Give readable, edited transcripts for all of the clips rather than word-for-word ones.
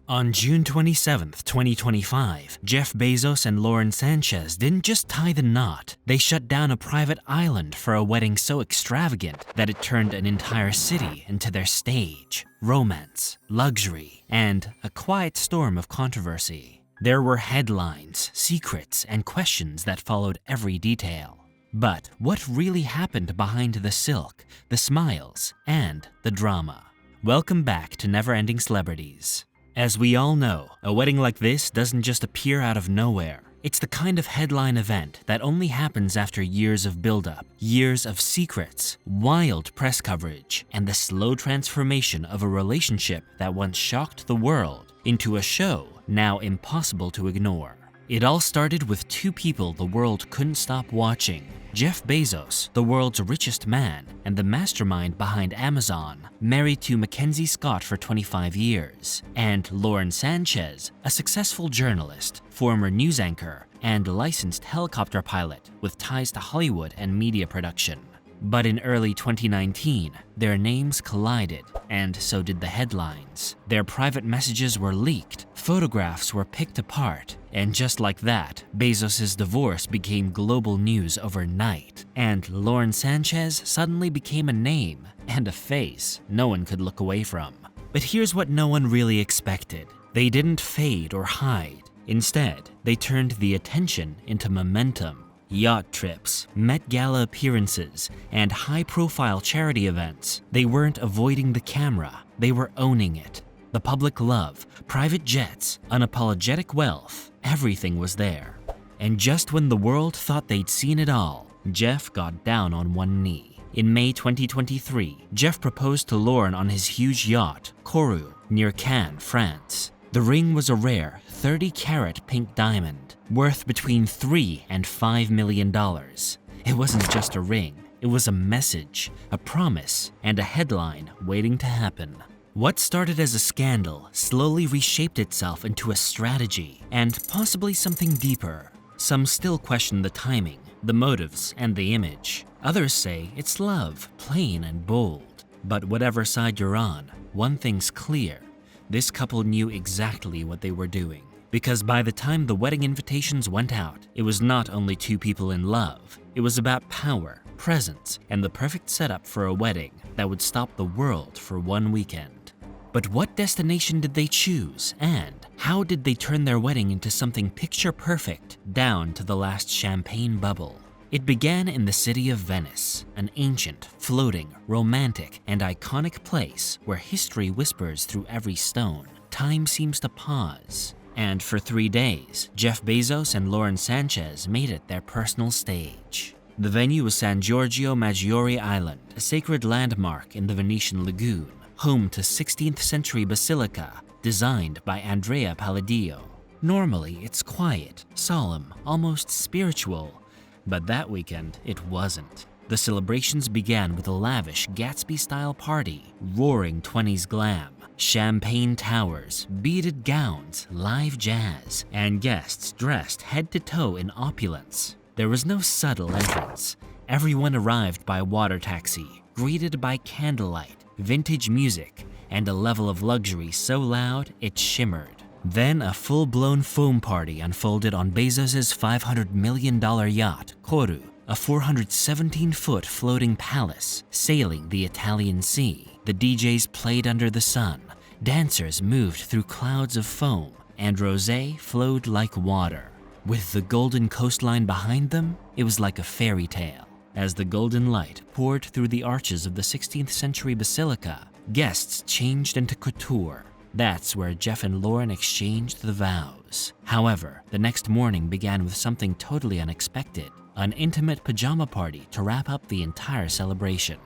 On June 27, 2025, Jeff Bezos and Lauren Sánchez didn't just tie the knot, they shut down a private island for a wedding so extravagant that it turned an entire city into their stage. Romance, luxury, and a quiet storm of controversy. There were headlines, secrets, and questions that followed every detail. But what really happened behind the silk, the smiles, and the drama? Welcome back to Never Ending Celebrities. As we all know, a wedding like this doesn't just appear out of nowhere. It's the kind of headline event that only happens after years of buildup, years of secrets, wild press coverage, and the slow transformation of a relationship that once shocked the world into a show now impossible to ignore. It all started with two people the world couldn't stop watching. Jeff Bezos, the world's richest man and the mastermind behind Amazon, married to Mackenzie Scott for 25 years, and Lauren Sánchez, a successful journalist, former news anchor, and licensed helicopter pilot with ties to Hollywood and media production. But in early 2019, their names collided, and so did the headlines. Their private messages were leaked, photographs were picked apart, and just like that, Bezos' divorce became global news overnight, and Lauren Sánchez suddenly became a name and a face no one could look away from. But here's what no one really expected. They didn't fade or hide. Instead, they turned the attention into momentum. Yacht trips, Met Gala appearances, and high-profile charity events. They weren't avoiding the camera, they were owning it. The public love, private jets, unapologetic wealth, everything was there. And just when the world thought they'd seen it all, Jeff got down on one knee. In May 2023, Jeff proposed to Lauren on his huge yacht, Kourou, near Cannes, France. The ring was a rare 30-carat pink diamond, worth between $3 and $5 million. It wasn't just a ring, it was a message, a promise, and a headline waiting to happen. What started as a scandal slowly reshaped itself into a strategy, and possibly something deeper. Some still question the timing, the motives, and the image. Others say it's love, plain and bold. But whatever side you're on, one thing's clear. This couple knew exactly what they were doing. Because by the time the wedding invitations went out, it was not only two people in love. It was about power, presence, and the perfect setup for a wedding that would stop the world for one weekend. But what destination did they choose, and how did they turn their wedding into something picture-perfect down to the last champagne bubble? It began in the city of Venice, an ancient, floating, romantic, and iconic place where history whispers through every stone. Time seems to pause. And for 3 days, Jeff Bezos and Lauren Sánchez made it their personal stage. The venue was San Giorgio Maggiore Island, a sacred landmark in the Venetian lagoon, home to 16th century basilica designed by Andrea Palladio. Normally, it's quiet, solemn, almost spiritual. But that weekend, it wasn't. The celebrations began with a lavish Gatsby-style party, roaring 20s glam, champagne towers, beaded gowns, live jazz, and guests dressed head to toe in opulence. There was no subtle entrance. Everyone arrived by water taxi, greeted by candlelight, vintage music, and a level of luxury so loud it shimmered. Then a full-blown foam party unfolded on Bezos' $500 million yacht, Kourou, a 417-foot floating palace sailing the Italian Sea. The DJs played under the sun, dancers moved through clouds of foam, and rosé flowed like water. With the golden coastline behind them, it was like a fairy tale. As the golden light poured through the arches of the 16th century basilica, guests changed into couture. That's where Jeff and Lauren exchanged the vows. However, the next morning began with something totally unexpected, an intimate pajama party to wrap up the entire celebration.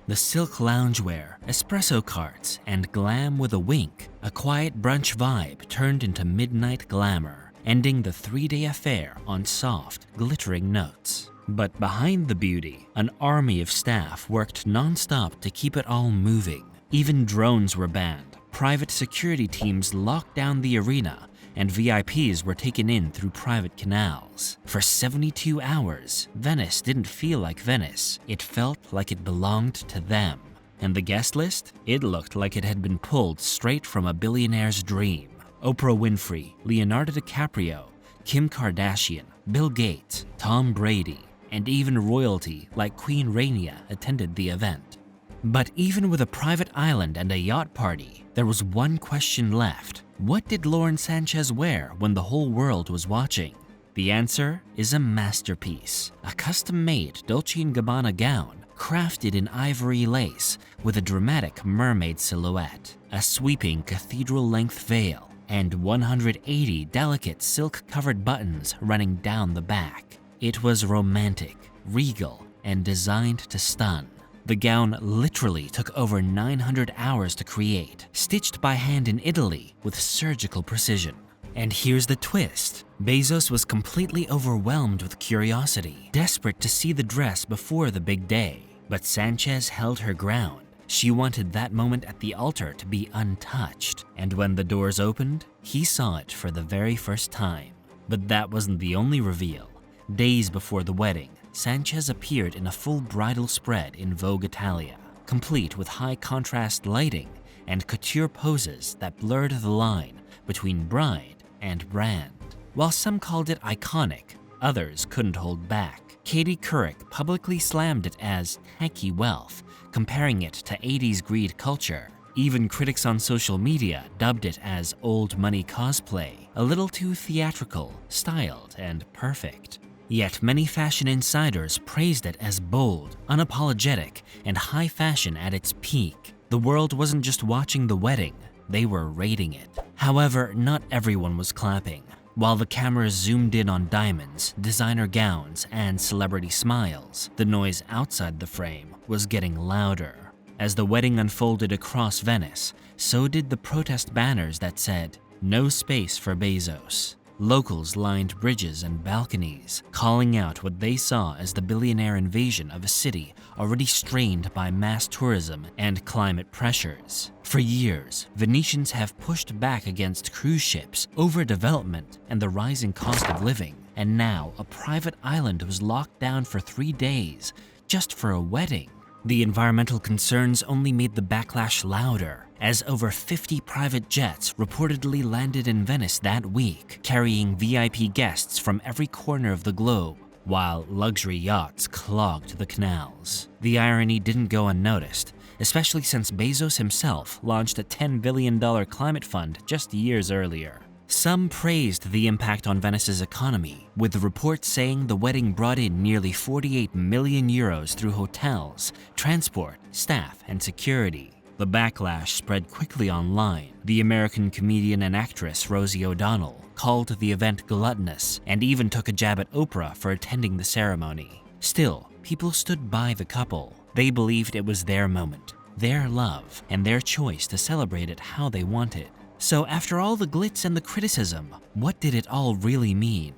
The silk loungewear, espresso carts, and glam with a wink, a quiet brunch vibe turned into midnight glamour, ending the 3-day affair on soft, glittering notes. But behind the beauty, an army of staff worked non-stop to keep it all moving. Even drones were banned. Private security teams locked down the arena, and VIPs were taken in through private canals. For 72 hours, Venice didn't feel like Venice. It felt like it belonged to them. And the guest list? It looked like it had been pulled straight from a billionaire's dream. Oprah Winfrey, Leonardo DiCaprio, Kim Kardashian, Bill Gates, Tom Brady, and even royalty like Queen Rania attended the event. But even with a private island and a yacht party, there was one question left. What did Lauren Sánchez wear when the whole world was watching? The answer is a masterpiece, a custom-made Dolce & Gabbana gown crafted in ivory lace with a dramatic mermaid silhouette, a sweeping cathedral-length veil, and 180 delicate silk-covered buttons running down the back. It was romantic, regal, and designed to stun. The gown literally took over 900 hours to create, stitched by hand in Italy with surgical precision. And here's the twist. Bezos was completely overwhelmed with curiosity, desperate to see the dress before the big day. But Sánchez held her ground. She wanted that moment at the altar to be untouched. And when the doors opened, he saw it for the very first time. But that wasn't the only reveal. Days before the wedding, Sánchez appeared in a full bridal spread in Vogue Italia, complete with high-contrast lighting and couture poses that blurred the line between bride and brand. While some called it iconic, others couldn't hold back. Katie Couric publicly slammed it as tacky wealth, comparing it to 80s greed culture. Even critics on social media dubbed it as old money cosplay, a little too theatrical, styled, and perfect. Yet many fashion insiders praised it as bold, unapologetic, and high fashion at its peak. The world wasn't just watching the wedding, they were rating it. However, not everyone was clapping. While the cameras zoomed in on diamonds, designer gowns, and celebrity smiles, the noise outside the frame was getting louder. As the wedding unfolded across Venice, so did the protest banners that said, "No space for Bezos." Locals lined bridges and balconies, calling out what they saw as the billionaire invasion of a city already strained by mass tourism and climate pressures. For years, Venetians have pushed back against cruise ships, overdevelopment, and the rising cost of living. And now, a private island was locked down for 3 days, just for a wedding. The environmental concerns only made the backlash louder, as over 50 private jets reportedly landed in Venice that week, carrying VIP guests from every corner of the globe, while luxury yachts clogged the canals. The irony didn't go unnoticed, especially since Bezos himself launched a $10 billion climate fund just years earlier. Some praised the impact on Venice's economy, with reports saying the wedding brought in nearly 48 million euros through hotels, transport, staff, and security. The backlash spread quickly online. The American comedian and actress Rosie O'Donnell called the event gluttonous and even took a jab at Oprah for attending the ceremony. Still, people stood by the couple. They believed it was their moment, their love, and their choice to celebrate it how they wanted. So after all the glitz and the criticism, what did it all really mean?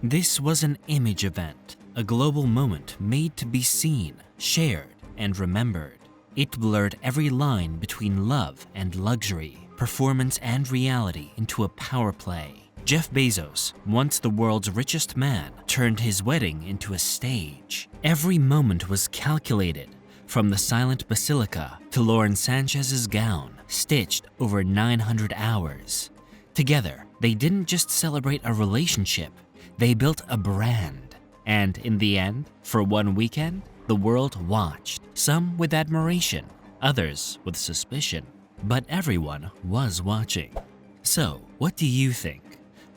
This was an image event, a global moment made to be seen, shared, and remembered. It blurred every line between love and luxury, performance and reality into a power play. Jeff Bezos, once the world's richest man, turned his wedding into a stage. Every moment was calculated, from the silent basilica to Lauren Sánchez's gown, stitched over 900 hours. Together, they didn't just celebrate a relationship, they built a brand. And in the end, for one weekend, the world watched, some with admiration, others with suspicion, but everyone was watching. So, what do you think?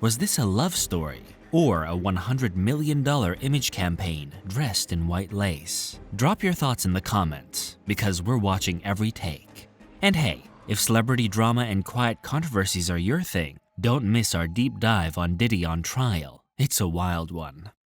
Was this a love story or a $100 million image campaign dressed in white lace? Drop your thoughts in the comments, because we're watching every take. And hey, if celebrity drama and quiet controversies are your thing, don't miss our deep dive on Diddy on trial. It's a wild one.